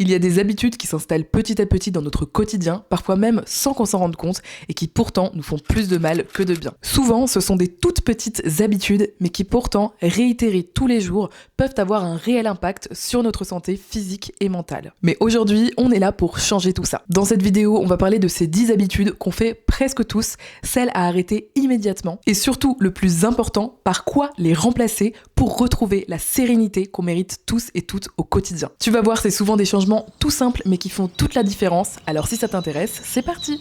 Il y a des habitudes qui s'installent petit à petit dans notre quotidien, parfois même sans qu'on s'en rende compte, et qui pourtant nous font plus de mal que de bien. Souvent, ce sont des toutes petites habitudes, mais qui pourtant, réitérées tous les jours, peuvent avoir un réel impact sur notre santé physique et mentale. Mais aujourd'hui, on est là pour changer tout ça. Dans cette vidéo, on va parler de ces 10 habitudes qu'on fait presque tous, celles à arrêter immédiatement, et surtout, le plus important, par quoi les remplacer pour retrouver la sérénité qu'on mérite tous et toutes au quotidien. Tu vas voir, c'est souvent des changements tout simples mais qui font toute la différence, alors si ça t'intéresse, c'est parti!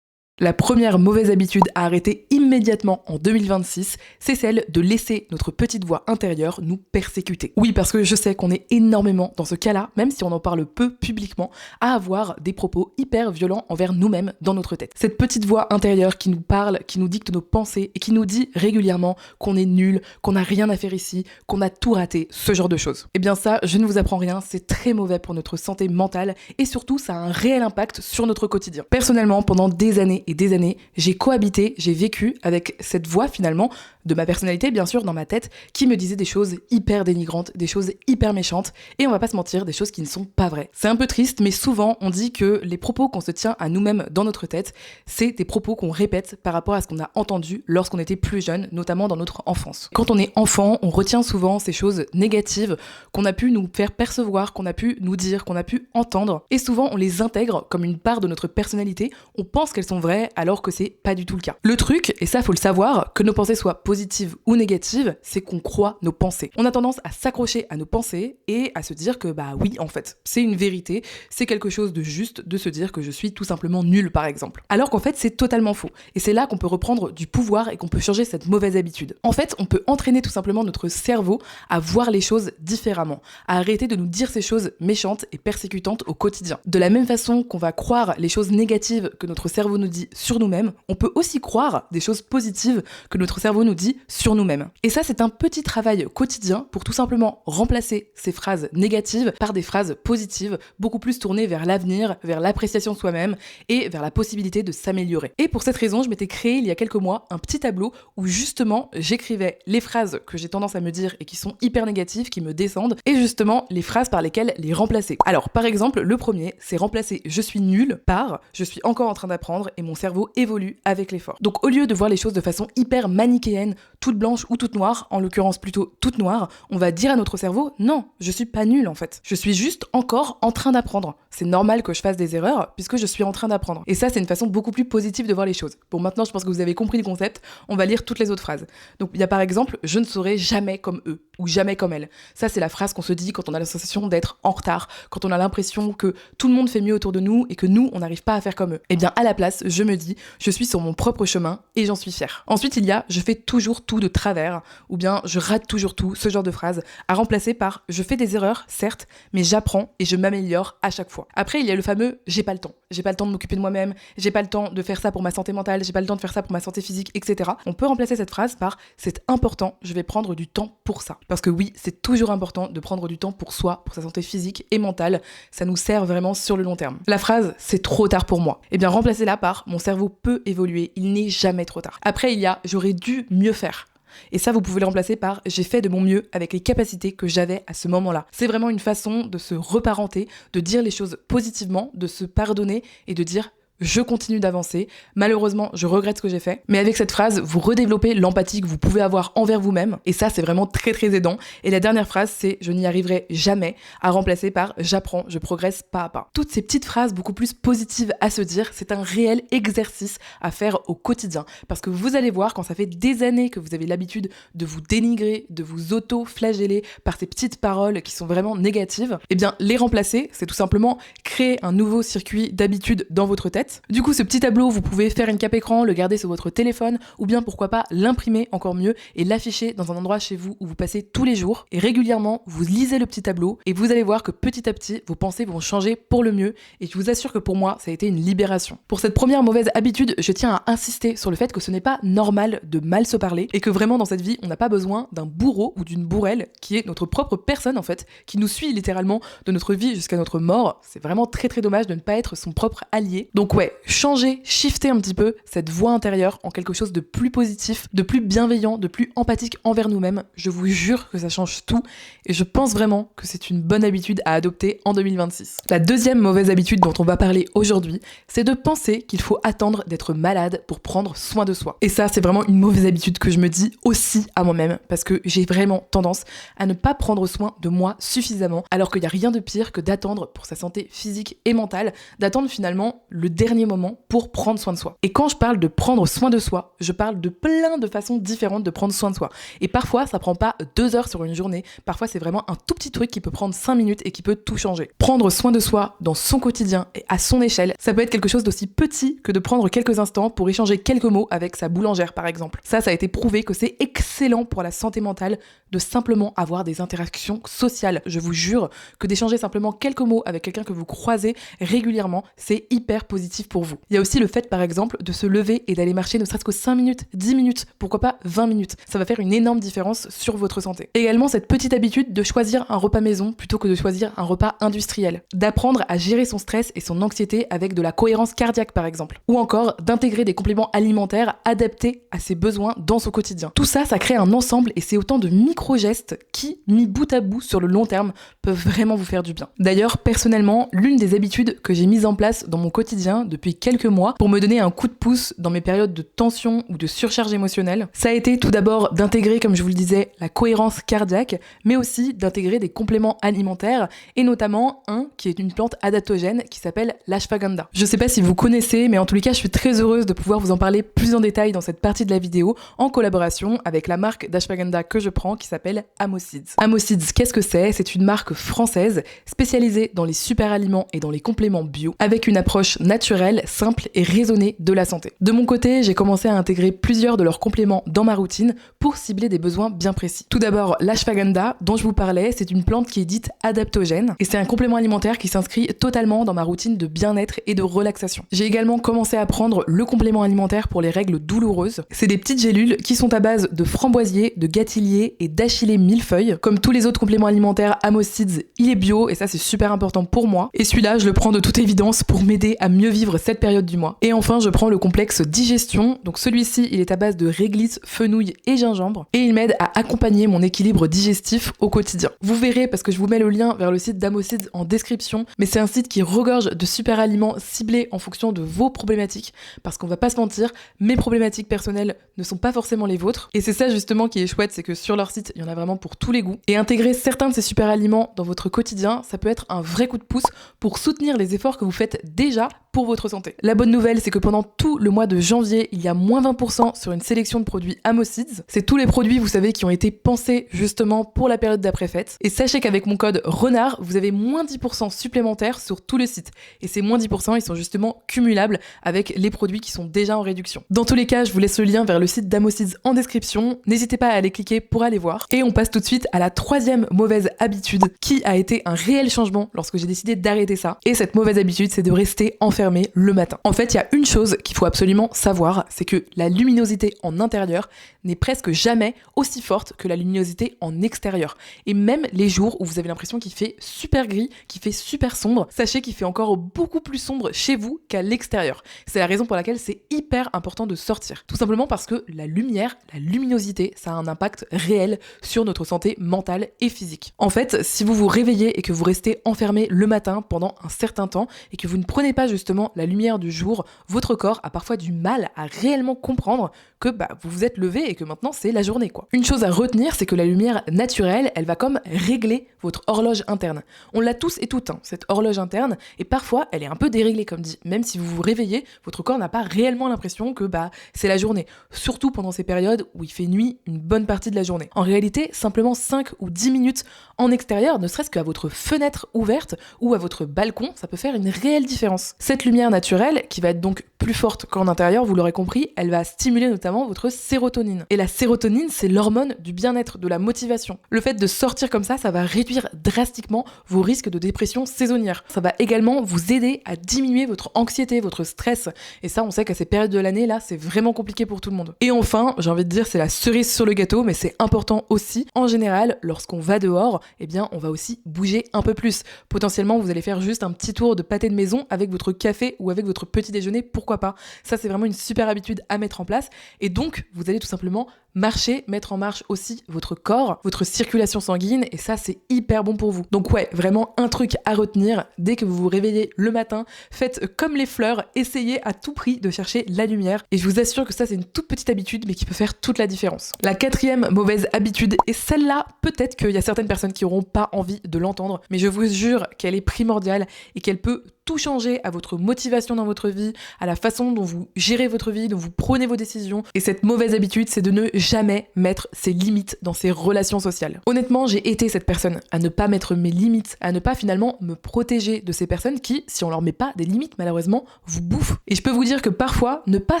La première mauvaise habitude à arrêter immédiatement en 2026, c'est celle de laisser notre petite voix intérieure nous persécuter. Oui, parce que je sais qu'on est énormément dans ce cas-là, même si on en parle peu publiquement, à avoir des propos hyper violents envers nous-mêmes dans notre tête. Cette petite voix intérieure qui nous parle, qui nous dicte nos pensées et qui nous dit régulièrement qu'on est nul, qu'on n'a rien à faire ici, qu'on a tout raté, ce genre de choses. Eh bien ça, je ne vous apprends rien, c'est très mauvais pour notre santé mentale et surtout ça a un réel impact sur notre quotidien. Personnellement, pendant des années et des années, j'ai cohabité, j'ai vécu avec cette voix finalement de ma personnalité bien sûr dans ma tête qui me disait des choses hyper dénigrantes, des choses hyper méchantes et on va pas se mentir, des choses qui ne sont pas vraies. C'est un peu triste mais souvent on dit que les propos qu'on se tient à nous-mêmes dans notre tête, c'est des propos qu'on répète par rapport à ce qu'on a entendu lorsqu'on était plus jeune, notamment dans notre enfance. Quand on est enfant, on retient souvent ces choses négatives qu'on a pu nous faire percevoir, qu'on a pu nous dire, qu'on a pu entendre et souvent on les intègre comme une part de notre personnalité, on pense qu'elles sont vraies alors que c'est pas du tout le cas. Le truc, et ça faut le savoir, que nos pensées soient positives ou négatives, c'est qu'on croit nos pensées. On a tendance à s'accrocher à nos pensées et à se dire que bah oui en fait, c'est une vérité, c'est quelque chose de juste de se dire que je suis tout simplement nul par exemple. Alors qu'en fait c'est totalement faux. Et c'est là qu'on peut reprendre du pouvoir et qu'on peut changer cette mauvaise habitude. En fait, on peut entraîner tout simplement notre cerveau à voir les choses différemment, à arrêter de nous dire ces choses méchantes et persécutantes au quotidien. De la même façon qu'on va croire les choses négatives que notre cerveau nous dit sur nous-mêmes, on peut aussi croire des choses positives que notre cerveau nous dit sur nous-mêmes. Et ça, c'est un petit travail quotidien pour tout simplement remplacer ces phrases négatives par des phrases positives, beaucoup plus tournées vers l'avenir, vers l'appréciation de soi-même et vers la possibilité de s'améliorer. Et pour cette raison, je m'étais créé il y a quelques mois un petit tableau où justement j'écrivais les phrases que j'ai tendance à me dire et qui sont hyper négatives, qui me descendent, et justement les phrases par lesquelles les remplacer. Alors par exemple, le premier, c'est remplacer je suis nul par je suis encore en train d'apprendre et mon cerveau évolue avec l'effort. Donc au lieu de voir les choses de façon hyper manichéenne, toute blanche ou toute noire, en l'occurrence plutôt toute noire, on va dire à notre cerveau non, je suis pas nul en fait. Je suis juste encore en train d'apprendre. C'est normal que je fasse des erreurs puisque je suis en train d'apprendre. Et ça, c'est une façon beaucoup plus positive de voir les choses. Bon, maintenant, je pense que vous avez compris le concept. On va lire toutes les autres phrases. Donc il y a par exemple je ne serai jamais comme eux ou jamais comme elles. Ça, c'est la phrase qu'on se dit quand on a la sensation d'être en retard, quand on a l'impression que tout le monde fait mieux autour de nous et que nous, on n'arrive pas à faire comme eux. Eh bien, à la place, je me dis, je suis sur mon propre chemin et j'en suis fière. Ensuite, il y a je fais toujours tout de travers ou bien je rate toujours tout, ce genre de phrase, à remplacer par je fais des erreurs, certes, mais j'apprends et je m'améliore à chaque fois. Après, il y a le fameux j'ai pas le temps. J'ai pas le temps de m'occuper de moi-même, j'ai pas le temps de faire ça pour ma santé mentale, j'ai pas le temps de faire ça pour ma santé physique, etc. On peut remplacer cette phrase par c'est important, je vais prendre du temps pour ça. Parce que oui, c'est toujours important de prendre du temps pour soi, pour sa santé physique et mentale. Ça nous sert vraiment sur le long terme. La phrase c'est trop tard pour moi. Eh bien, remplacez-la par mon cerveau peut évoluer, il n'est jamais trop tard. Après, il y a j'aurais dû mieux faire. Et ça, vous pouvez le remplacer par j'ai fait de mon mieux avec les capacités que j'avais à ce moment-là. C'est vraiment une façon de se reparenter, de dire les choses positivement, de se pardonner et de dire je continue d'avancer, malheureusement je regrette ce que j'ai fait, mais avec cette phrase vous redéveloppez l'empathie que vous pouvez avoir envers vous-même et ça c'est vraiment très très aidant. Et la dernière phrase c'est je n'y arriverai jamais, à remplacer par j'apprends, je progresse pas à pas. Toutes ces petites phrases beaucoup plus positives à se dire, c'est un réel exercice à faire au quotidien parce que vous allez voir quand ça fait des années que vous avez l'habitude de vous dénigrer, de vous auto-flageller par ces petites paroles qui sont vraiment négatives, et bien les remplacer c'est tout simplement créer un nouveau circuit d'habitude dans votre tête. Du coup, ce petit tableau, vous pouvez faire une cape écran, le garder sur votre téléphone ou bien pourquoi pas l'imprimer encore mieux et l'afficher dans un endroit chez vous où vous passez tous les jours et régulièrement vous lisez le petit tableau et vous allez voir que petit à petit vos pensées vont changer pour le mieux et je vous assure que pour moi ça a été une libération. Pour cette première mauvaise habitude, je tiens à insister sur le fait que ce n'est pas normal de mal se parler et que vraiment dans cette vie on n'a pas besoin d'un bourreau ou d'une bourrelle qui est notre propre personne en fait, qui nous suit littéralement de notre vie jusqu'à notre mort. C'est vraiment très très dommage de ne pas être son propre allié. Donc Donc ouais, changer, shifter un petit peu cette voix intérieure en quelque chose de plus positif, de plus bienveillant, de plus empathique envers nous-mêmes. Je vous jure que ça change tout et je pense vraiment que c'est une bonne habitude à adopter en 2026. La deuxième mauvaise habitude dont on va parler aujourd'hui, c'est de penser qu'il faut attendre d'être malade pour prendre soin de soi. Et ça, c'est vraiment une mauvaise habitude que je me dis aussi à moi-même parce que j'ai vraiment tendance à ne pas prendre soin de moi suffisamment alors qu'il n'y a rien de pire que d'attendre pour sa santé physique et mentale, d'attendre finalement le dernier moment pour prendre soin de soi. Et quand je parle de prendre soin de soi, je parle de plein de façons différentes de prendre soin de soi. Et parfois, ça prend pas 2 heures sur une journée, parfois c'est vraiment un tout petit truc qui peut prendre 5 minutes et qui peut tout changer. Prendre soin de soi dans son quotidien et à son échelle, ça peut être quelque chose d'aussi petit que de prendre quelques instants pour échanger quelques mots avec sa boulangère par exemple. Ça a été prouvé que c'est excellent pour la santé mentale de simplement avoir des interactions sociales. Je vous jure que d'échanger simplement quelques mots avec quelqu'un que vous croisez régulièrement, c'est hyper positif pour vous. Il y a aussi le fait par exemple de se lever et d'aller marcher ne serait-ce que 5 minutes, 10 minutes, pourquoi pas 20 minutes. Ça va faire une énorme différence sur votre santé. Également cette petite habitude de choisir un repas maison plutôt que de choisir un repas industriel. D'apprendre à gérer son stress et son anxiété avec de la cohérence cardiaque par exemple. Ou encore d'intégrer des compléments alimentaires adaptés à ses besoins dans son quotidien. Tout ça, ça crée un ensemble et c'est autant de micro-gestes qui, mis bout à bout sur le long terme, peuvent vraiment vous faire du bien. D'ailleurs, personnellement, l'une des habitudes que j'ai mises en place dans mon quotidien depuis quelques mois pour me donner un coup de pouce dans mes périodes de tension ou de surcharge émotionnelle, ça a été tout d'abord d'intégrer, comme je vous le disais, la cohérence cardiaque, mais aussi d'intégrer des compléments alimentaires et notamment un qui est une plante adaptogène qui s'appelle l'ashwagandha. Je sais pas si vous connaissez, mais en tous les cas, je suis très heureuse de pouvoir vous en parler plus en détail dans cette partie de la vidéo en collaboration avec la marque d'ashwagandha que je prends qui s'appelle Amoseeds. Amoseeds, qu'est-ce que c'est ? C'est une marque française spécialisée dans les super aliments et dans les compléments bio avec une approche naturelle, simple et raisonnée de la santé. De mon côté, j'ai commencé à intégrer plusieurs de leurs compléments dans ma routine pour cibler des besoins bien précis. Tout d'abord, l'ashwagandha dont je vous parlais, c'est une plante qui est dite adaptogène et c'est un complément alimentaire qui s'inscrit totalement dans ma routine de bien-être et de relaxation. J'ai également commencé à prendre le complément alimentaire pour les règles douloureuses. C'est des petites gélules qui sont à base de framboisier, de gâtillier et d'achillée millefeuille. Comme tous les autres compléments alimentaires, Amoseeds, il est bio et ça c'est super important pour moi. Et celui-là, je le prends de toute évidence pour m'aider à mieux vivre cette période du mois. Et enfin, je prends le complexe digestion. Donc celui-ci, il est à base de réglisse, fenouil et gingembre et il m'aide à accompagner mon équilibre digestif au quotidien. Vous verrez parce que je vous mets le lien vers le site d'Amoseeds en description, mais c'est un site qui regorge de super aliments ciblés en fonction de vos problématiques parce qu'on va pas se mentir, mes problématiques personnelles ne sont pas forcément les vôtres et c'est ça justement qui est chouette, c'est que sur leur site, il y en a vraiment pour tous les goûts et intégrer certains de ces super aliments dans votre quotidien, ça peut être un vrai coup de pouce pour soutenir les efforts que vous faites déjà pour votre santé. La bonne nouvelle, c'est que pendant tout le mois de janvier, il y a moins 20% sur une sélection de produits Amoseeds. C'est tous les produits, vous savez, qui ont été pensés justement pour la période d'après-fête. Et sachez qu'avec mon code RENARD, vous avez moins 10% supplémentaires sur tout le site. Et ces moins 10%, ils sont justement cumulables avec les produits qui sont déjà en réduction. Dans tous les cas, je vous laisse le lien vers le site d'Amoseeds en description. N'hésitez pas à aller cliquer pour aller voir. Et on passe tout de suite à la troisième mauvaise habitude qui a été un réel changement lorsque j'ai décidé d'arrêter ça. Et cette mauvaise habitude, c'est de rester enfermé le matin. En fait, il y a une chose qu'il faut absolument savoir, c'est que la luminosité en intérieur n'est presque jamais aussi forte que la luminosité en extérieur. Et même les jours où vous avez l'impression qu'il fait super gris, qu'il fait super sombre, sachez qu'il fait encore beaucoup plus sombre chez vous qu'à l'extérieur. C'est la raison pour laquelle c'est hyper important de sortir. Tout simplement parce que la lumière, la luminosité, ça a un impact réel sur notre santé mentale et physique. En fait, si vous vous réveillez et que vous restez enfermé le matin pendant un certain temps et que vous ne prenez pas justement la lumière du jour, votre corps a parfois du mal à réellement comprendre que vous vous êtes levé et que maintenant c'est la journée quoi. Une chose à retenir, c'est que la lumière naturelle, elle va comme régler votre horloge interne. On l'a tous et toutes, cette horloge interne, et parfois elle est un peu déréglée comme dit. Même si vous vous réveillez, votre corps n'a pas réellement l'impression que c'est la journée. Surtout pendant ces périodes où il fait nuit une bonne partie de la journée. En réalité, simplement 5 ou 10 minutes en extérieur, ne serait-ce qu'à votre fenêtre ouverte ou à votre balcon, ça peut faire une réelle différence. Cette lumière naturelle, qui va être donc plus forte qu'en intérieur, vous l'aurez compris, elle va stimuler notamment avant votre sérotonine. Et la sérotonine, c'est l'hormone du bien-être, de la motivation. Le fait de sortir comme ça va réduire drastiquement vos risques de dépression saisonnière. Ça va également vous aider à diminuer votre anxiété, votre stress. Et ça, on sait qu'à ces périodes de l'année, là, c'est vraiment compliqué pour tout le monde. Et enfin, j'ai envie de dire, c'est la cerise sur le gâteau, mais c'est important aussi. En général, lorsqu'on va dehors, eh bien, on va aussi bouger un peu plus. Potentiellement, vous allez faire juste un petit tour de pâté de maison avec votre café ou avec votre petit déjeuner, pourquoi pas. Ça, c'est vraiment une super habitude à mettre en place. Et donc, vous allez tout simplement marcher, mettre en marche aussi votre corps, votre circulation sanguine, et ça, c'est hyper bon pour vous. Donc ouais, vraiment un truc à retenir, dès que vous vous réveillez le matin, faites comme les fleurs, essayez à tout prix de chercher la lumière, et je vous assure que ça, c'est une toute petite habitude, mais qui peut faire toute la différence. La quatrième mauvaise habitude, et celle-là, peut-être qu'il y a certaines personnes qui n'auront pas envie de l'entendre, mais je vous jure qu'elle est primordiale et qu'elle peut tout changer à votre motivation dans votre vie, à la façon dont vous gérez votre vie, dont vous prenez vos décisions. Et cette mauvaise habitude, c'est de ne jamais mettre ses limites dans ses relations sociales. Honnêtement, j'ai été cette personne à ne pas mettre mes limites, à ne pas finalement me protéger de ces personnes qui, si on leur met pas des limites, malheureusement, vous bouffent. Et je peux vous dire que parfois, ne pas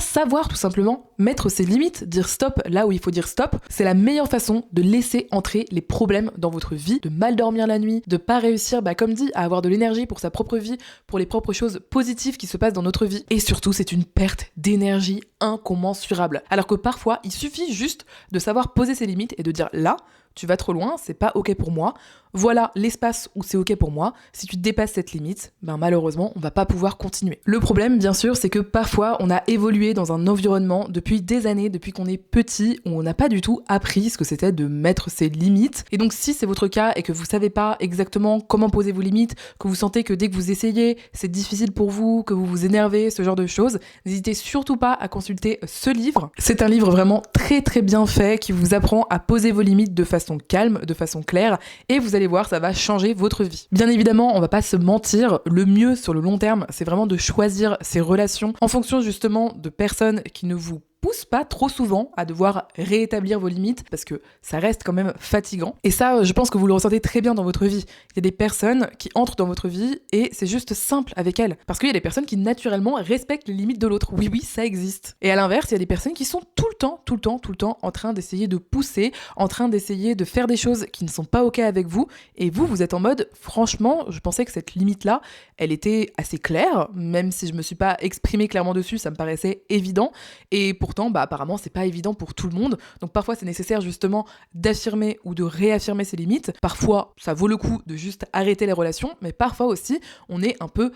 savoir tout simplement mettre ses limites, dire stop là où il faut dire stop, c'est la meilleure façon de laisser entrer les problèmes dans votre vie, de mal dormir la nuit, de pas réussir, comme dit, à avoir de l'énergie pour sa propre vie, pour les propres choses positives qui se passent dans notre vie. Et surtout, c'est une perte d'énergie incommensurable. Alors que parfois, il suffit juste de savoir poser ses limites et de dire là, tu vas trop loin, c'est pas ok pour moi. Voilà l'espace où c'est ok pour moi. Si tu dépasses cette limite, malheureusement, on va pas pouvoir continuer. Le problème, bien sûr, c'est que parfois, on a évolué dans un environnement depuis des années, depuis qu'on est petit, où on n'a pas du tout appris ce que c'était de mettre ses limites. Et donc, si c'est votre cas et que vous savez pas exactement comment poser vos limites, que vous sentez que dès que vous essayez, c'est difficile pour vous, que vous vous énervez, ce genre de choses, n'hésitez surtout pas à consulter ce livre. C'est un livre vraiment très très bien fait qui vous apprend à poser vos limites de façon calme, de façon claire, et vous allez voir, ça va changer votre vie. Bien évidemment, on va pas se mentir, le mieux sur le long terme, c'est vraiment de choisir ses relations en fonction justement de personnes qui ne vous pousse pas trop souvent à devoir réétablir vos limites parce que ça reste quand même fatigant. Et ça, je pense que vous le ressentez très bien dans votre vie. Il y a des personnes qui entrent dans votre vie et c'est juste simple avec elles. Parce qu'il y a des personnes qui naturellement respectent les limites de l'autre. Oui, ça existe. Et à l'inverse, il y a des personnes qui sont tout le temps en train d'essayer de pousser, en train d'essayer de faire des choses qui ne sont pas ok avec vous. Et vous êtes en mode, franchement, je pensais que cette limite-là, elle était assez claire, même si je me suis pas exprimée clairement dessus, ça me paraissait évident. Et pourtant, apparemment, c'est pas évident pour tout le monde. Donc parfois, c'est nécessaire justement d'affirmer ou de réaffirmer ses limites. Parfois, ça vaut le coup de juste arrêter les relations, mais parfois aussi, on est un peu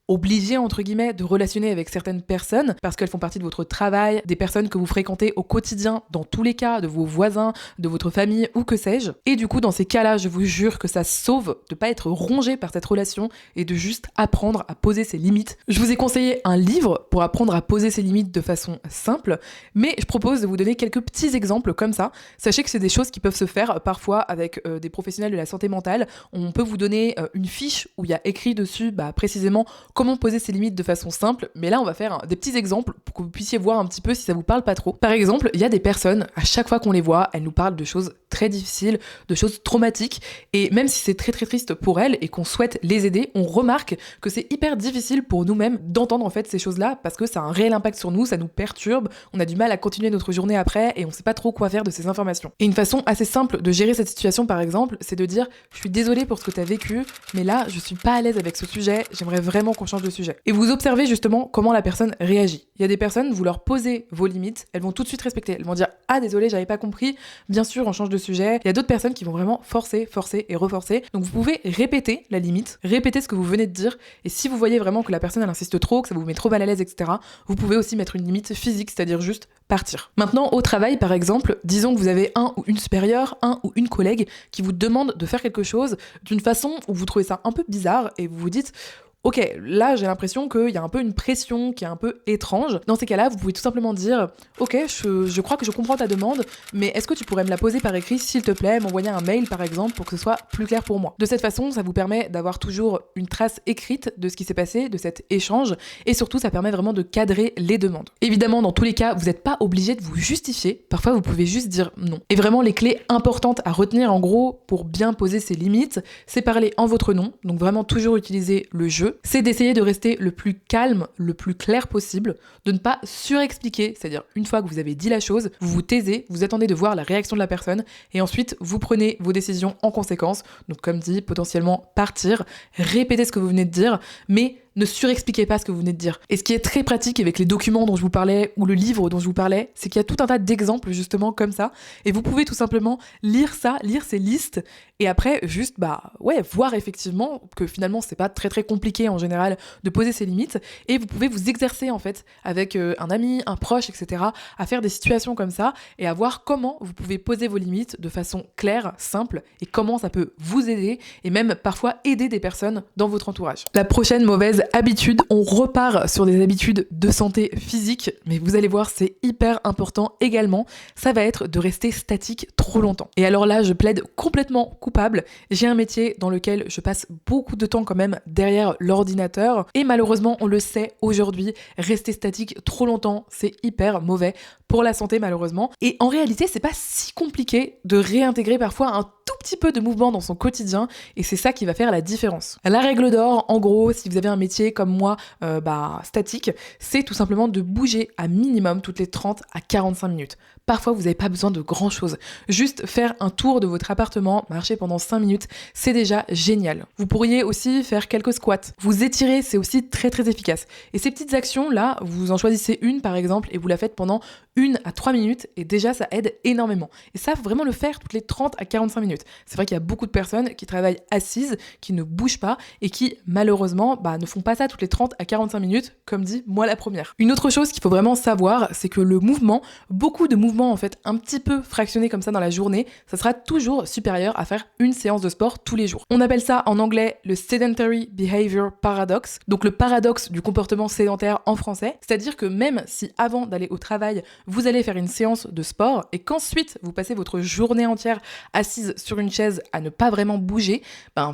obligé, entre guillemets, de relationner avec certaines personnes parce qu'elles font partie de votre travail, des personnes que vous fréquentez au quotidien, dans tous les cas, de vos voisins, de votre famille ou que sais-je. Et du coup, dans ces cas-là, je vous jure que ça sauve de pas être rongé par cette relation et de juste apprendre à poser ses limites. Je vous ai conseillé un livre pour apprendre à poser ses limites de façon simple, mais je propose de vous donner quelques petits exemples comme ça. Sachez que c'est des choses qui peuvent se faire parfois avec des professionnels de la santé mentale. On peut vous donner une fiche où il y a écrit dessus précisément comment poser ses limites de façon simple, mais là on va faire des petits exemples pour que vous puissiez voir un petit peu si ça vous parle pas trop. Par exemple, il y a des personnes, à chaque fois qu'on les voit, elles nous parlent de choses très difficiles, de choses traumatiques, et même si c'est très très triste pour elles et qu'on souhaite les aider, on remarque que c'est hyper difficile pour nous-mêmes d'entendre en fait ces choses-là parce que ça a un réel impact sur nous, ça nous perturbe, on a du mal à continuer notre journée après et on sait pas trop quoi faire de ces informations. Et une façon assez simple de gérer cette situation par exemple, c'est de dire je suis désolée pour ce que tu as vécu, mais là je suis pas à l'aise avec ce sujet, j'aimerais vraiment qu'on change de sujet. Et vous observez justement comment la personne réagit. Il y a des personnes, vous leur posez vos limites, elles vont tout de suite respecter. Elles vont dire « Ah désolé, j'avais pas compris, bien sûr, on change de sujet ». Il y a d'autres personnes qui vont vraiment forcer et reforcer. Donc vous pouvez répéter la limite, répéter ce que vous venez de dire, et si vous voyez vraiment que la personne elle insiste trop, que ça vous met trop mal à l'aise, etc., vous pouvez aussi mettre une limite physique, c'est-à-dire juste partir. Maintenant, au travail, par exemple, disons que vous avez un ou une supérieure, un ou une collègue qui vous demande de faire quelque chose d'une façon où vous trouvez ça un peu bizarre et vous vous dites ok, là j'ai l'impression qu'il y a un peu une pression qui est un peu étrange. Dans ces cas-là, vous pouvez tout simplement dire ok, je crois que je comprends ta demande, mais est-ce que tu pourrais me la poser par écrit s'il te plaît, m'envoyer un mail par exemple pour que ce soit plus clair pour moi. De cette façon, ça vous permet d'avoir toujours une trace écrite de ce qui s'est passé, de cet échange, et surtout ça permet vraiment de cadrer les demandes. Évidemment, dans tous les cas, vous n'êtes pas obligé de vous justifier, parfois vous pouvez juste dire non. Et vraiment les clés importantes à retenir en gros pour bien poser ses limites, c'est parler en votre nom, donc vraiment toujours utiliser le je. jeu, c'est d'essayer de rester le plus calme, le plus clair possible, de ne pas surexpliquer, c'est-à-dire une fois que vous avez dit la chose, vous vous taisez, vous attendez de voir la réaction de la personne et ensuite vous prenez vos décisions en conséquence. Donc comme dit, potentiellement partir, répéter ce que vous venez de dire, mais ne surexpliquez pas ce que vous venez de dire. Et ce qui est très pratique avec les documents dont je vous parlais ou le livre dont je vous parlais, c'est qu'il y a tout un tas d'exemples justement comme ça. Et vous pouvez tout simplement lire ça, lire ces listes et après juste voir effectivement que finalement c'est pas très très compliqué en général de poser ses limites. Et vous pouvez vous exercer en fait avec un ami, un proche, etc. à faire des situations comme ça et à voir comment vous pouvez poser vos limites de façon claire, simple et comment ça peut vous aider et même parfois aider des personnes dans votre entourage. La prochaine mauvaise habitude, on repart sur des habitudes de santé physique, mais vous allez voir, c'est hyper important également, ça va être de rester statique trop longtemps. Et alors là, je plaide complètement coupable, j'ai un métier dans lequel je passe beaucoup de temps quand même derrière l'ordinateur, et malheureusement, on le sait aujourd'hui, rester statique trop longtemps, c'est hyper mauvais pour la santé malheureusement, et en réalité, c'est pas si compliqué de réintégrer parfois un tout petit peu de mouvement dans son quotidien, et c'est ça qui va faire la différence. La règle d'or, en gros, si vous avez un métier comme moi, statique, c'est tout simplement de bouger à minimum toutes les 30 à 45 minutes. Parfois, vous n'avez pas besoin de grand chose. Juste faire un tour de votre appartement, marcher pendant 5 minutes, c'est déjà génial. Vous pourriez aussi faire quelques squats. Vous étirer, c'est aussi très très efficace. Et ces petites actions-là, vous en choisissez une par exemple et vous la faites pendant 1 à 3 minutes et déjà ça aide énormément. Et ça, faut vraiment le faire toutes les 30 à 45 minutes. C'est vrai qu'il y a beaucoup de personnes qui travaillent assises, qui ne bougent pas et qui malheureusement ne font pas ça toutes les 30 à 45 minutes, comme dit moi la première. Une autre chose qu'il faut vraiment savoir, c'est que le mouvement, beaucoup de mouvements en fait un petit peu fractionnés comme ça dans la journée, ça sera toujours supérieur à faire une séance de sport tous les jours. On appelle ça en anglais le sedentary behavior paradox, donc le paradoxe du comportement sédentaire en français, c'est-à-dire que même si avant d'aller au travail, vous allez faire une séance de sport et qu'ensuite vous passez votre journée entière assise sur une chaise à ne pas vraiment bouger,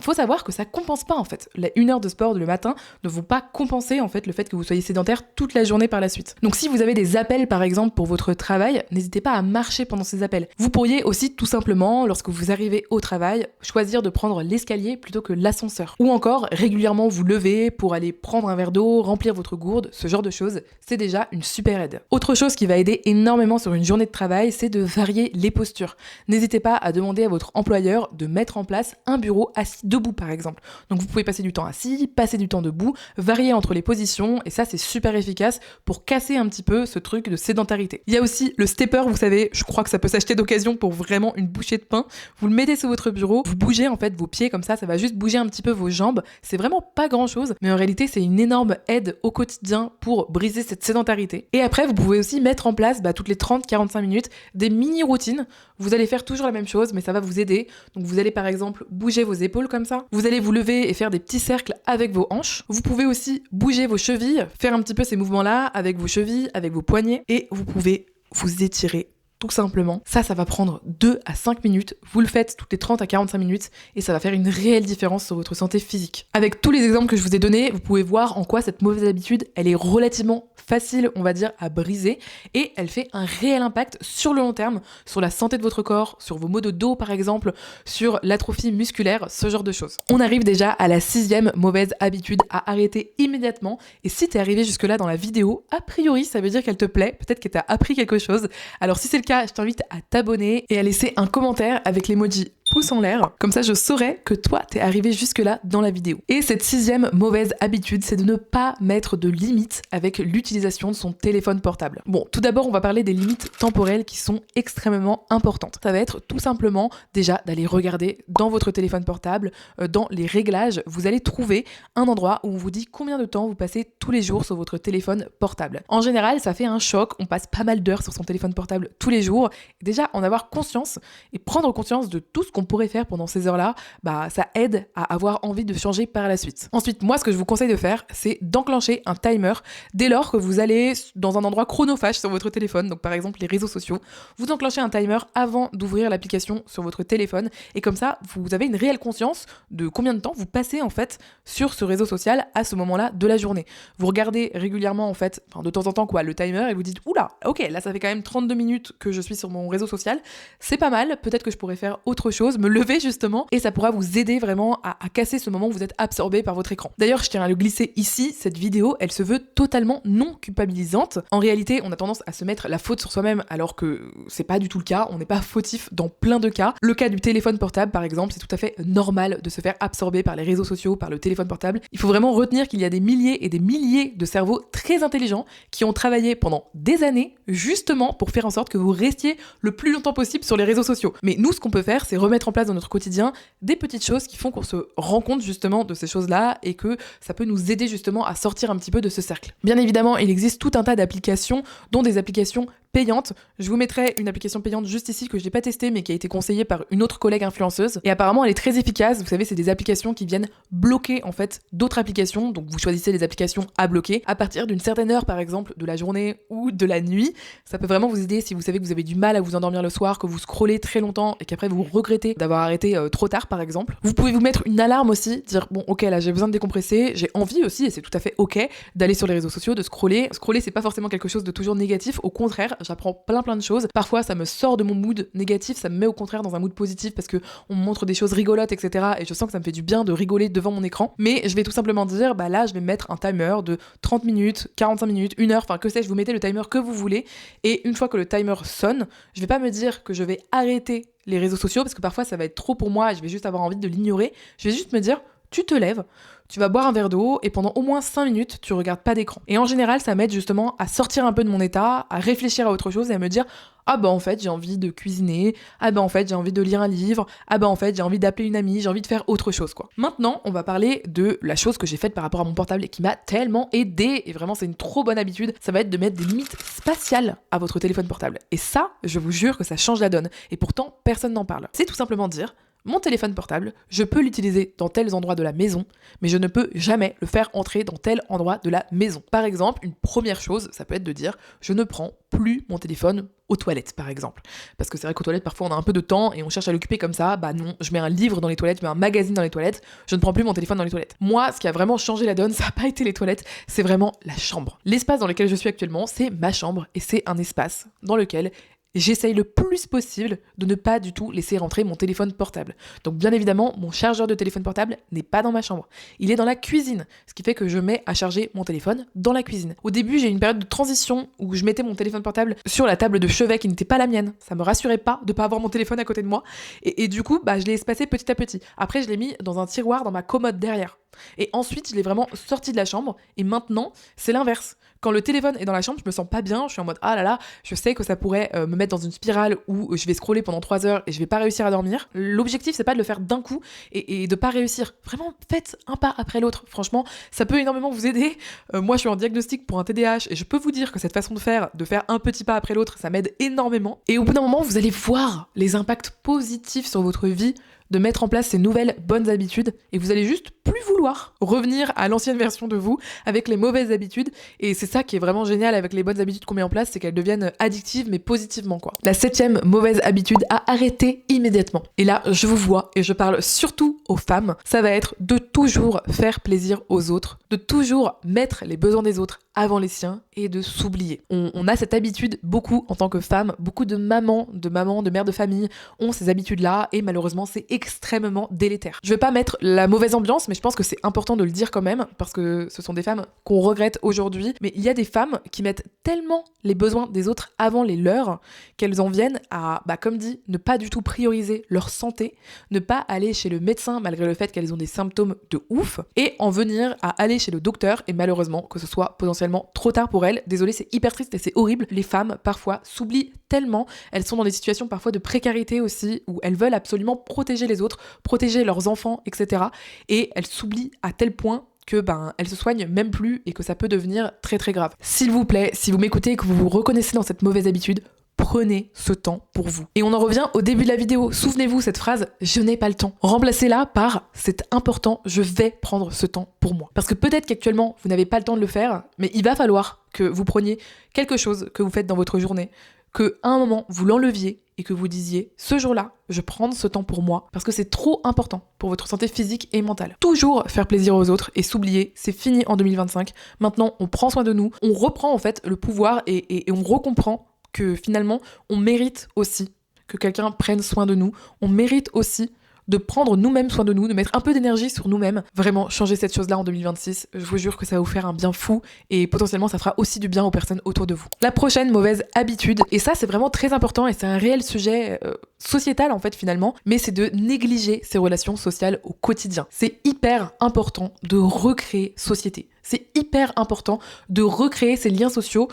faut savoir que ça compense pas en fait. Les 1 heure de sport le matin ne vont pas compenser en fait le fait que vous soyez sédentaire toute la journée par la suite. Donc si vous avez des appels par exemple pour votre travail, n'hésitez pas à marcher pendant ces appels. Vous pourriez aussi tout simplement, lorsque vous arrivez au travail, choisir de prendre l'escalier plutôt que l'ascenseur. Ou encore régulièrement vous lever pour aller prendre un verre d'eau, remplir votre gourde, ce genre de choses, c'est déjà une super aide. Autre chose qui va aider énormément sur une journée de travail, c'est de varier les postures. N'hésitez pas à demander à votre employeur de mettre en place un bureau assis debout par exemple. Donc vous pouvez passer du temps assis, passer du temps debout, varier entre les positions et ça c'est super efficace pour casser un petit peu ce truc de sédentarité. Il y a aussi le stepper, vous savez, je crois que ça peut s'acheter d'occasion pour vraiment une bouchée de pain. Vous le mettez sur votre bureau, vous bougez en fait vos pieds comme ça va juste bouger un petit peu vos jambes. C'est vraiment pas grand chose, mais en réalité c'est une énorme aide au quotidien pour briser cette sédentarité. Et après vous pouvez aussi mettre en place toutes les 30-45 minutes des mini-routines. Vous allez faire toujours la même chose, mais ça va vous aider. Donc vous allez par exemple bouger vos épaules comme ça. Vous allez vous lever et faire des petits cercles avec vos hanches. Vous pouvez aussi bouger vos chevilles, faire un petit peu ces mouvements-là avec vos chevilles, avec vos poignets. Et vous pouvez vous étirer tout simplement. Ça va prendre 2 à 5 minutes. Vous le faites toutes les 30 à 45 minutes et ça va faire une réelle différence sur votre santé physique. Avec tous les exemples que je vous ai donnés, vous pouvez voir en quoi cette mauvaise habitude, elle est relativement facile, on va dire, à briser et elle fait un réel impact sur le long terme, sur la santé de votre corps, sur vos maux de dos par exemple, sur l'atrophie musculaire, ce genre de choses. On arrive déjà à la 6e mauvaise habitude à arrêter immédiatement et si t'es arrivé jusque là dans la vidéo, a priori ça veut dire qu'elle te plaît, peut-être qu'elle t'a appris quelque chose. Alors si c'est le cas, je t'invite à t'abonner et à laisser un commentaire avec l'emoji pouce en l'air, comme ça je saurai que toi t'es arrivé jusque là dans la vidéo. Et cette 6e mauvaise habitude, c'est de ne pas mettre de limites avec l'utilisation de son téléphone portable. Bon, tout d'abord on va parler des limites temporelles qui sont extrêmement importantes. Ça va être tout simplement déjà d'aller regarder dans votre téléphone portable, dans les réglages, vous allez trouver un endroit où on vous dit combien de temps vous passez tous les jours sur votre téléphone portable. En général, ça fait un choc, on passe pas mal d'heures sur son téléphone portable tous les jours. Et déjà, en avoir conscience et prendre conscience de tout ce qu'on pourrait faire pendant ces heures-là, ça aide à avoir envie de changer par la suite. Ensuite, moi, ce que je vous conseille de faire, c'est d'enclencher un timer dès lors que vous allez dans un endroit chronophage sur votre téléphone, donc par exemple les réseaux sociaux, vous enclenchez un timer avant d'ouvrir l'application sur votre téléphone et comme ça, vous avez une réelle conscience de combien de temps vous passez en fait sur ce réseau social à ce moment-là de la journée. Vous regardez régulièrement en fait, de temps en temps le timer et vous dites oula, ok, là ça fait quand même 32 minutes que je suis sur mon réseau social, c'est pas mal, peut-être que je pourrais faire autre chose. chose, me lever justement, et ça pourra vous aider vraiment à casser ce moment où vous êtes absorbé par votre écran. D'ailleurs, je tiens à le glisser ici, cette vidéo, elle se veut totalement non culpabilisante. En réalité, on a tendance à se mettre la faute sur soi-même alors que c'est pas du tout le cas, on n'est pas fautif dans plein de cas. Le cas du téléphone portable par exemple, c'est tout à fait normal de se faire absorber par les réseaux sociaux, par le téléphone portable. Il faut vraiment retenir qu'il y a des milliers et des milliers de cerveaux très intelligents qui ont travaillé pendant des années justement pour faire en sorte que vous restiez le plus longtemps possible sur les réseaux sociaux. Mais nous, ce qu'on peut faire, c'est remettre en place dans notre quotidien des petites choses qui font qu'on se rend compte justement de ces choses-là et que ça peut nous aider justement à sortir un petit peu de ce cercle. Bien évidemment, il existe tout un tas d'applications, dont des applications payante. Je vous mettrai une application payante juste ici que je n'ai pas testée mais qui a été conseillée par une autre collègue influenceuse. Et apparemment, elle est très efficace. Vous savez, c'est des applications qui viennent bloquer en fait d'autres applications. Donc vous choisissez les applications à bloquer à partir d'une certaine heure par exemple de la journée ou de la nuit. Ça peut vraiment vous aider si vous savez que vous avez du mal à vous endormir le soir, que vous scrollez très longtemps et qu'après vous regrettez d'avoir arrêté trop tard par exemple. Vous pouvez vous mettre une alarme aussi, dire bon ok là j'ai besoin de décompresser, j'ai envie aussi et c'est tout à fait ok d'aller sur les réseaux sociaux, de scroller. Scroller c'est pas forcément quelque chose de toujours négatif, au contraire j'apprends plein de choses. Parfois, ça me sort de mon mood négatif, ça me met au contraire dans un mood positif parce que on me montre des choses rigolotes, etc. Et je sens que ça me fait du bien de rigoler devant mon écran. Mais je vais tout simplement dire, bah là, je vais mettre un timer de 30 minutes, 45 minutes, 1 heure, enfin que sais-je, vous mettez le timer que vous voulez. Et une fois que le timer sonne, je vais pas me dire que je vais arrêter les réseaux sociaux parce que parfois, ça va être trop pour moi et je vais juste avoir envie de l'ignorer. Je vais juste me dire, tu te lèves, tu vas boire un verre d'eau et pendant au moins 5 minutes, tu regardes pas d'écran. Et en général, ça m'aide justement à sortir un peu de mon état, à réfléchir à autre chose et à me dire ah bah en fait, j'ai envie de cuisiner, ah bah en fait, j'ai envie de lire un livre, ah bah en fait, j'ai envie d'appeler une amie, j'ai envie de faire autre chose quoi. Maintenant, on va parler de la chose que j'ai faite par rapport à mon portable et qui m'a tellement aidée et vraiment c'est une trop bonne habitude, ça va être de mettre des limites spatiales à votre téléphone portable. Et ça, je vous jure que ça change la donne et pourtant personne n'en parle. C'est tout simplement dire mon téléphone portable, je peux l'utiliser dans tels endroits de la maison, mais je ne peux jamais le faire entrer dans tel endroit de la maison. Par exemple, une première chose, ça peut être de dire je ne prends plus mon téléphone aux toilettes, par exemple. Parce que c'est vrai qu'aux toilettes, parfois, on a un peu de temps et on cherche à l'occuper comme ça. Bah non, je mets un livre dans les toilettes, je mets un magazine dans les toilettes, je ne prends plus mon téléphone dans les toilettes. Moi, ce qui a vraiment changé la donne, ça n'a pas été les toilettes, c'est vraiment la chambre. L'espace dans lequel je suis actuellement, c'est ma chambre et c'est un espace dans lequel j'essaye le plus possible de ne pas du tout laisser rentrer mon téléphone portable. Donc bien évidemment, mon chargeur de téléphone portable n'est pas dans ma chambre. Il est dans la cuisine, ce qui fait que je mets à charger mon téléphone dans la cuisine. Au début, j'ai eu une période de transition où je mettais mon téléphone portable sur la table de chevet qui n'était pas la mienne. Ça me rassurait pas de pas avoir mon téléphone à côté de moi. Et du coup, je l'ai espacé petit à petit. Après, je l'ai mis dans un tiroir dans ma commode derrière. Et ensuite, je l'ai vraiment sorti de la chambre. Et maintenant, c'est l'inverse. Quand le téléphone est dans la chambre, je me sens pas bien, je suis en mode ah là là, je sais que ça pourrait me mettre dans une spirale où je vais scroller pendant 3 heures et je vais pas réussir à dormir. L'objectif c'est pas de le faire d'un coup et de pas réussir. Vraiment, faites un pas après l'autre. Franchement, ça peut énormément vous aider. Moi, je suis en diagnostic pour un TDAH et je peux vous dire que cette façon de faire un petit pas après l'autre, ça m'aide énormément. Et au bout d'un moment, vous allez voir les impacts positifs sur votre vie de mettre en place ces nouvelles bonnes habitudes et vous allez juste plus vouloir revenir à l'ancienne version de vous avec les mauvaises habitudes. Et c'est ça qui est vraiment génial avec les bonnes habitudes qu'on met en place, c'est qu'elles deviennent addictives mais positivement quoi. La 7e mauvaise habitude à arrêter immédiatement. Et là, je vous vois et je parle surtout aux femmes, ça va être de toujours faire plaisir aux autres, de toujours mettre les besoins des autres avant les siens et de s'oublier. On a cette habitude beaucoup en tant que femme, beaucoup de mamans, de mères de famille ont ces habitudes-là et malheureusement c'est extrêmement délétère. Je vais pas mettre la mauvaise ambiance, mais je pense que c'est important de le dire quand même parce que ce sont des femmes qu'on regrette aujourd'hui, mais il y a des femmes qui mettent tellement les besoins des autres avant les leurs qu'elles en viennent à, comme dit, ne pas du tout prioriser leur santé, ne pas aller chez le médecin malgré le fait qu'elles ont des symptômes de ouf et en venir à aller chez le docteur et malheureusement que ce soit potentiellement trop tard pour elles. Désolée, c'est hyper triste et c'est horrible. Les femmes parfois s'oublient tellement, elles sont dans des situations parfois de précarité aussi où elles veulent absolument protéger les autres, protéger leurs enfants, etc. Et elles s'oublient à tel point que elles se soignent même plus et que ça peut devenir très très grave. S'il vous plaît, si vous m'écoutez et que vous vous reconnaissez dans cette mauvaise habitude, prenez ce temps pour vous. Et on en revient au début de la vidéo. Souvenez-vous cette phrase « je n'ai pas le temps ». Remplacez-la par « c'est important, je vais prendre ce temps pour moi ». Parce que peut-être qu'actuellement, vous n'avez pas le temps de le faire, mais il va falloir que vous preniez quelque chose que vous faites dans votre journée, qu'à un moment, vous l'enleviez et que vous disiez « ce jour-là, je prends ce temps pour moi » parce que c'est trop important pour votre santé physique et mentale. Toujours faire plaisir aux autres et s'oublier, c'est fini en 2025. Maintenant, on prend soin de nous, on reprend en fait le pouvoir et on recomprend que finalement, on mérite aussi que quelqu'un prenne soin de nous. On mérite aussi de prendre nous-mêmes soin de nous, de mettre un peu d'énergie sur nous-mêmes. Vraiment, changer cette chose-là en 2026, je vous jure que ça va vous faire un bien fou et potentiellement ça fera aussi du bien aux personnes autour de vous. La prochaine mauvaise habitude, et ça c'est vraiment très important et c'est un réel sujet sociétal en fait finalement, mais c'est de négliger ses relations sociales au quotidien. C'est hyper important de recréer société. C'est hyper important de recréer ces liens sociaux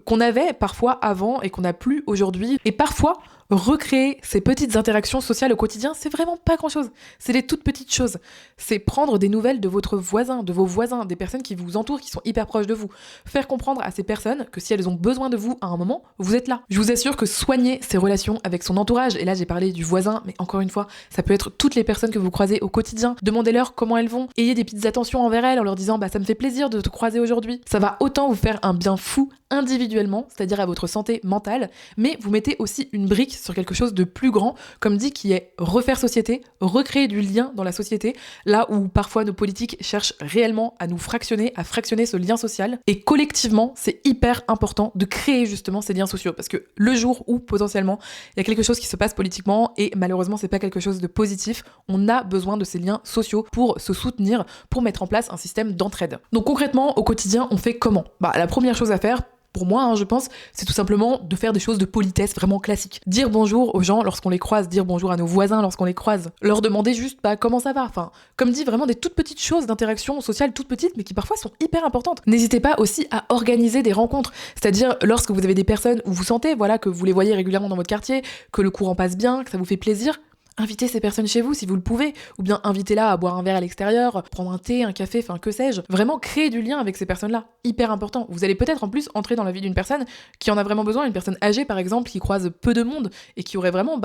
qu'on avait parfois avant et qu'on n'a plus aujourd'hui. Et parfois, recréer ces petites interactions sociales au quotidien, c'est vraiment pas grand-chose. C'est des toutes petites choses. C'est prendre des nouvelles de votre voisin, de vos voisins, des personnes qui vous entourent, qui sont hyper proches de vous. Faire comprendre à ces personnes que si elles ont besoin de vous à un moment, vous êtes là. Je vous assure que soigner ses relations avec son entourage, et là j'ai parlé du voisin, mais encore une fois, ça peut être toutes les personnes que vous croisez au quotidien. Demandez-leur comment elles vont. Ayez des petites attentions envers elles en leur disant ça me fait plaisir de te croiser aujourd'hui. Ça va autant vous faire un bien fou individuellement, c'est-à-dire à votre santé mentale, mais vous mettez aussi une brique sur quelque chose de plus grand, comme dit, qui est refaire société, recréer du lien dans la société, là où parfois nos politiques cherchent réellement à nous fractionner, à fractionner ce lien social. Et collectivement, c'est hyper important de créer justement ces liens sociaux, parce que le jour où potentiellement il y a quelque chose qui se passe politiquement et malheureusement c'est pas quelque chose de positif, on a besoin de ces liens sociaux pour se soutenir, pour mettre en place un système d'entraide. Donc concrètement, au quotidien, on fait comment ? La première chose à faire, pour moi, je pense, c'est tout simplement de faire des choses de politesse vraiment classiques. Dire bonjour aux gens lorsqu'on les croise, dire bonjour à nos voisins lorsqu'on les croise, leur demander juste comment ça va. Enfin, comme dit, vraiment des toutes petites choses d'interaction sociale, toutes petites, mais qui parfois sont hyper importantes. N'hésitez pas aussi à organiser des rencontres, c'est-à-dire lorsque vous avez des personnes où vous sentez que vous les voyez régulièrement dans votre quartier, que le courant passe bien, que ça vous fait plaisir. Invitez ces personnes chez vous si vous le pouvez, ou bien invitez-la à boire un verre à l'extérieur, prendre un thé, un café, que sais-je. Vraiment créer du lien avec ces personnes-là, hyper important. Vous allez peut-être en plus entrer dans la vie d'une personne qui en a vraiment besoin, une personne âgée par exemple, qui croise peu de monde et qui aurait vraiment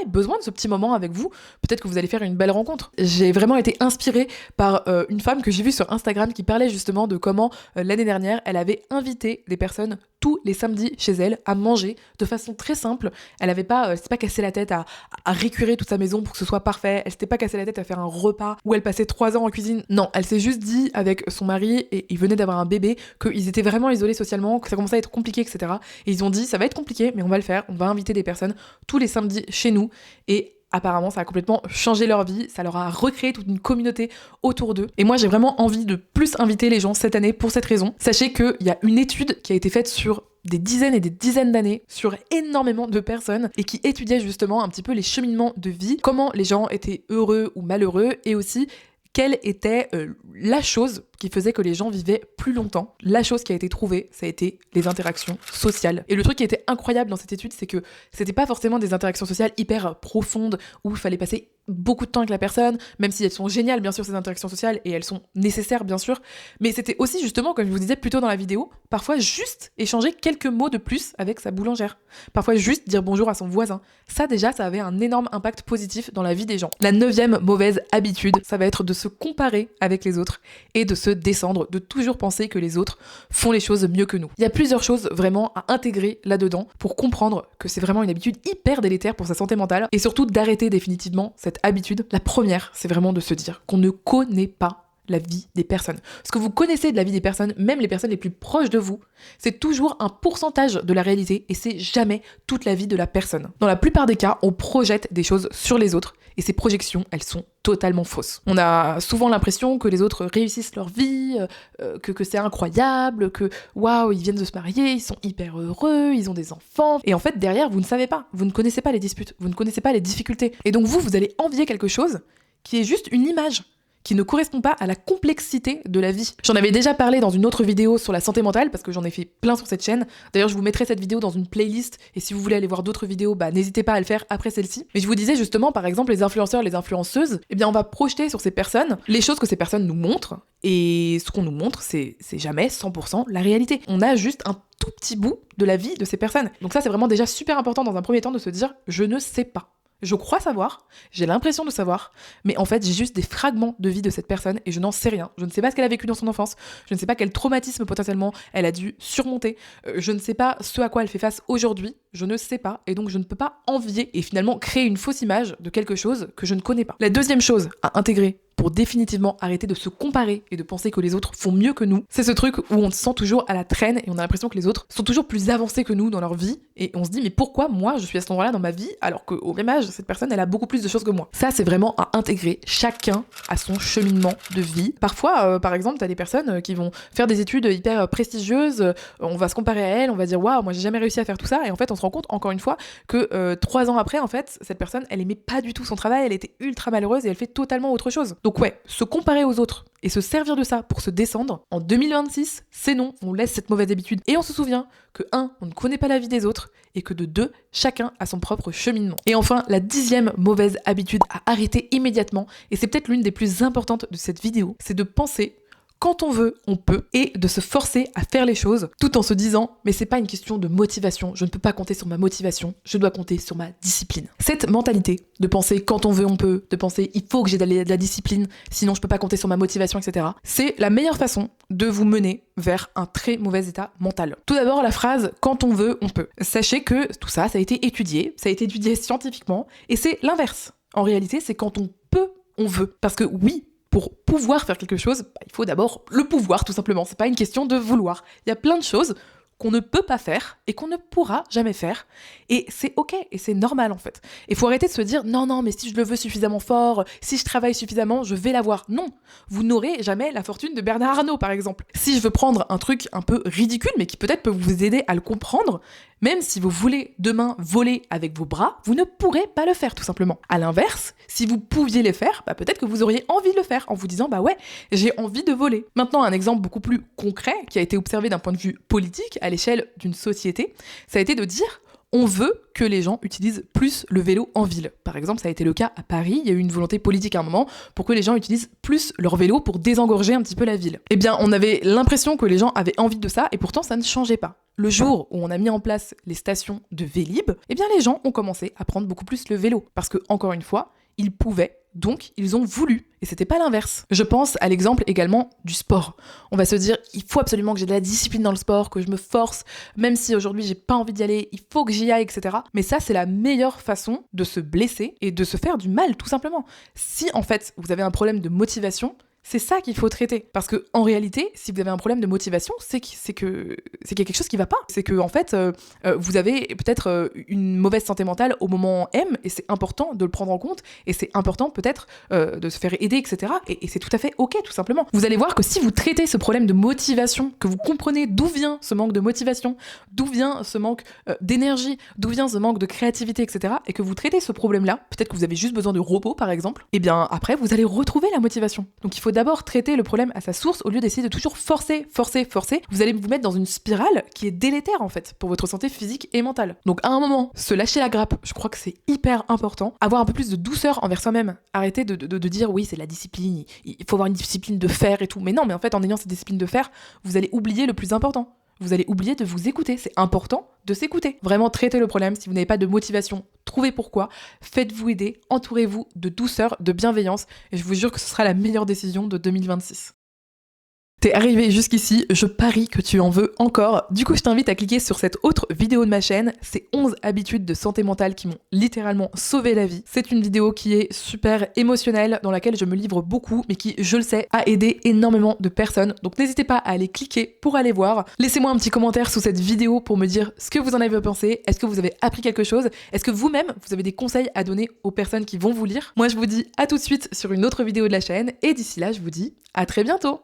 besoin de ce petit moment avec vous. Peut-être que vous allez faire une belle rencontre. J'ai vraiment été inspirée par une femme que j'ai vue sur Instagram qui parlait justement de comment l'année dernière, elle avait invité des personnes tous les samedis chez elle à manger de façon très simple. Elle avait pas, s'était pas cassé la tête à récurer toute sa maison pour que ce soit parfait. Elle s'était pas cassé la tête à faire un repas où elle passait 3 ans en cuisine. Non, elle s'est juste dit avec son mari, et il venait d'avoir un bébé, qu'ils étaient vraiment isolés socialement, que ça commençait à être compliqué, etc. Et ils ont dit, ça va être compliqué, mais on va le faire. On va inviter des personnes tous les samedis chez nous. Et apparemment, ça a complètement changé leur vie, ça leur a recréé toute une communauté autour d'eux. Et moi, j'ai vraiment envie de plus inviter les gens cette année pour cette raison. Sachez qu'il y a une étude qui a été faite sur des dizaines et des dizaines d'années, sur énormément de personnes, et qui étudiait justement un petit peu les cheminements de vie, comment les gens étaient heureux ou malheureux, et aussi quelle était la chose qui faisait que les gens vivaient plus longtemps. La chose qui a été trouvée, ça a été les interactions sociales. Et le truc qui était incroyable dans cette étude, c'est que c'était pas forcément des interactions sociales hyper profondes, où il fallait passer beaucoup de temps avec la personne, même si elles sont géniales, bien sûr, ces interactions sociales, et elles sont nécessaires, bien sûr, mais c'était aussi, justement, comme je vous disais plus tôt dans la vidéo, parfois juste échanger quelques mots de plus avec sa boulangère. Parfois juste dire bonjour à son voisin. Ça, déjà, ça avait un énorme impact positif dans la vie des gens. La 9e mauvaise habitude, ça va être de se comparer avec les autres, et de se descendre, de toujours penser que les autres font les choses mieux que nous. Il y a plusieurs choses vraiment à intégrer là-dedans pour comprendre que c'est vraiment une habitude hyper délétère pour sa santé mentale, et surtout d'arrêter définitivement cette habitude. La première, c'est vraiment de se dire qu'on ne connaît pas la vie des personnes. Ce que vous connaissez de la vie des personnes, même les personnes les plus proches de vous, c'est toujours un pourcentage de la réalité et c'est jamais toute la vie de la personne. Dans la plupart des cas, on projette des choses sur les autres et ces projections, elles sont totalement fausses. On a souvent l'impression que les autres réussissent leur vie, que c'est incroyable, que waouh, ils viennent de se marier, ils sont hyper heureux, ils ont des enfants. Et en fait, derrière, vous ne savez pas, vous ne connaissez pas les disputes, vous ne connaissez pas les difficultés. Et donc vous allez envier quelque chose qui est juste une image, qui ne correspond pas à la complexité de la vie. J'en avais déjà parlé dans une autre vidéo sur la santé mentale, parce que j'en ai fait plein sur cette chaîne. D'ailleurs, je vous mettrai cette vidéo dans une playlist, et si vous voulez aller voir d'autres vidéos, n'hésitez pas à le faire après celle-ci. Mais je vous disais justement, par exemple, les influenceurs, les influenceuses, on va projeter sur ces personnes les choses que ces personnes nous montrent, et ce qu'on nous montre, c'est jamais 100% la réalité. On a juste un tout petit bout de la vie de ces personnes. Donc ça, c'est vraiment déjà super important dans un premier temps de se dire « je ne sais pas ». Je crois savoir, j'ai l'impression de savoir, mais en fait j'ai juste des fragments de vie de cette personne et je n'en sais rien. Je ne sais pas ce qu'elle a vécu dans son enfance, je ne sais pas quel traumatisme potentiellement elle a dû surmonter, je ne sais pas ce à quoi elle fait face aujourd'hui, je ne sais pas, et donc je ne peux pas envier et finalement créer une fausse image de quelque chose que je ne connais pas. La deuxième chose à intégrer pour définitivement arrêter de se comparer et de penser que les autres font mieux que nous, c'est ce truc où on se sent toujours à la traîne et on a l'impression que les autres sont toujours plus avancés que nous dans leur vie et on se dit mais pourquoi moi je suis à cet endroit-là dans ma vie alors qu'au même âge cette personne elle a beaucoup plus de choses que moi. Ça c'est vraiment à intégrer, chacun à son cheminement de vie. Parfois par exemple t'as des personnes qui vont faire des études hyper prestigieuses, on va se comparer à elles, on va dire waouh moi j'ai jamais réussi à faire tout ça et en fait on se rend compte encore une fois que 3 ans après en fait cette personne elle aimait pas du tout son travail, elle était ultra malheureuse et elle fait totalement autre chose. Donc ouais, se comparer aux autres et se servir de ça pour se descendre, en 2026, c'est non, on laisse cette mauvaise habitude et on se souvient que 1, on ne connaît pas la vie des autres et que de 2, chacun a son propre cheminement. Et enfin, la 10e mauvaise habitude à arrêter immédiatement, et c'est peut-être l'une des plus importantes de cette vidéo, c'est de penser quand on veut, on peut, et de se forcer à faire les choses tout en se disant mais c'est pas une question de motivation, je ne peux pas compter sur ma motivation, je dois compter sur ma discipline. Cette mentalité de penser quand on veut, on peut, de penser il faut que j'ai de la discipline, sinon je peux pas compter sur ma motivation, etc. C'est la meilleure façon de vous mener vers un très mauvais état mental. Tout d'abord, la phrase « quand on veut, on peut ». Sachez que tout ça, ça a été étudié scientifiquement, et c'est l'inverse. En réalité, c'est quand on peut, on veut. Parce que oui, pour pouvoir faire quelque chose, il faut d'abord le pouvoir, tout simplement. C'est pas une question de vouloir. Il y a plein de choses qu'on ne peut pas faire et qu'on ne pourra jamais faire. Et c'est ok, et c'est normal en fait. Il faut arrêter de se dire non, mais si je le veux suffisamment fort, si je travaille suffisamment, je vais l'avoir. Non, vous n'aurez jamais la fortune de Bernard Arnault par exemple. Si je veux prendre un truc un peu ridicule, mais qui peut-être peut vous aider à le comprendre, même si vous voulez demain voler avec vos bras, vous ne pourrez pas le faire tout simplement. À l'inverse, si vous pouviez les faire, peut-être que vous auriez envie de le faire en vous disant ouais, j'ai envie de voler. Maintenant, un exemple beaucoup plus concret qui a été observé d'un point de vue politique à l'échelle d'une société, ça a été de dire on veut que les gens utilisent plus le vélo en ville. Par exemple, ça a été le cas à Paris, il y a eu une volonté politique à un moment pour que les gens utilisent plus leur vélo pour désengorger un petit peu la ville. Eh bien, on avait l'impression que les gens avaient envie de ça et pourtant ça ne changeait pas. Le jour où on a mis en place les stations de Vélib, eh bien les gens ont commencé à prendre beaucoup plus le vélo parce que, encore une fois, ils pouvaient, donc ils ont voulu. Et c'était pas l'inverse. Je pense à l'exemple également du sport. On va se dire, il faut absolument que j'ai de la discipline dans le sport, que je me force, même si aujourd'hui j'ai pas envie d'y aller, il faut que j'y aille, etc. Mais ça, c'est la meilleure façon de se blesser et de se faire du mal, tout simplement. Si en fait vous avez un problème de motivation, c'est ça qu'il faut traiter. Parce que en réalité, si vous avez un problème de motivation, c'est qu'il y a quelque chose qui va pas. C'est que en fait, vous avez peut-être une mauvaise santé mentale au moment M, et c'est important de le prendre en compte, et c'est important peut-être de se faire aider, etc. Et c'est tout à fait ok, tout simplement. Vous allez voir que si vous traitez ce problème de motivation, que vous comprenez d'où vient ce manque de motivation, d'où vient ce manque d'énergie, d'où vient ce manque de créativité, etc., et que vous traitez ce problème-là, peut-être que vous avez juste besoin de repos, par exemple, et bien après, vous allez retrouver la motivation. Donc il faut d'abord traiter le problème à sa source au lieu d'essayer de toujours forcer. Vous allez vous mettre dans une spirale qui est délétère en fait pour votre santé physique et mentale. Donc à un moment, se lâcher la grappe, je crois que c'est hyper important. Avoir un peu plus de douceur envers soi-même. Arrêter de dire oui, c'est la discipline, il faut avoir une discipline de faire et tout. Mais non, mais en fait, en ayant cette discipline de faire, vous allez oublier le plus important. Vous allez oublier de vous écouter. C'est important de s'écouter. Vraiment, traitez le problème. Si vous n'avez pas de motivation, trouvez pourquoi. Faites-vous aider. Entourez-vous de douceur, de bienveillance. Et je vous jure que ce sera la meilleure décision de 2026. T'es arrivé jusqu'ici, je parie que tu en veux encore. Du coup, je t'invite à cliquer sur cette autre vidéo de ma chaîne. C'est 11 habitudes de santé mentale qui m'ont littéralement sauvé la vie. C'est une vidéo qui est super émotionnelle, dans laquelle je me livre beaucoup, mais qui, je le sais, a aidé énormément de personnes. Donc n'hésitez pas à aller cliquer pour aller voir. Laissez-moi un petit commentaire sous cette vidéo pour me dire ce que vous en avez pensé. Est-ce que vous avez appris quelque chose? Est-ce que vous-même, vous avez des conseils à donner aux personnes qui vont vous lire? Moi, je vous dis à tout de suite sur une autre vidéo de la chaîne. Et d'ici là, je vous dis à très bientôt.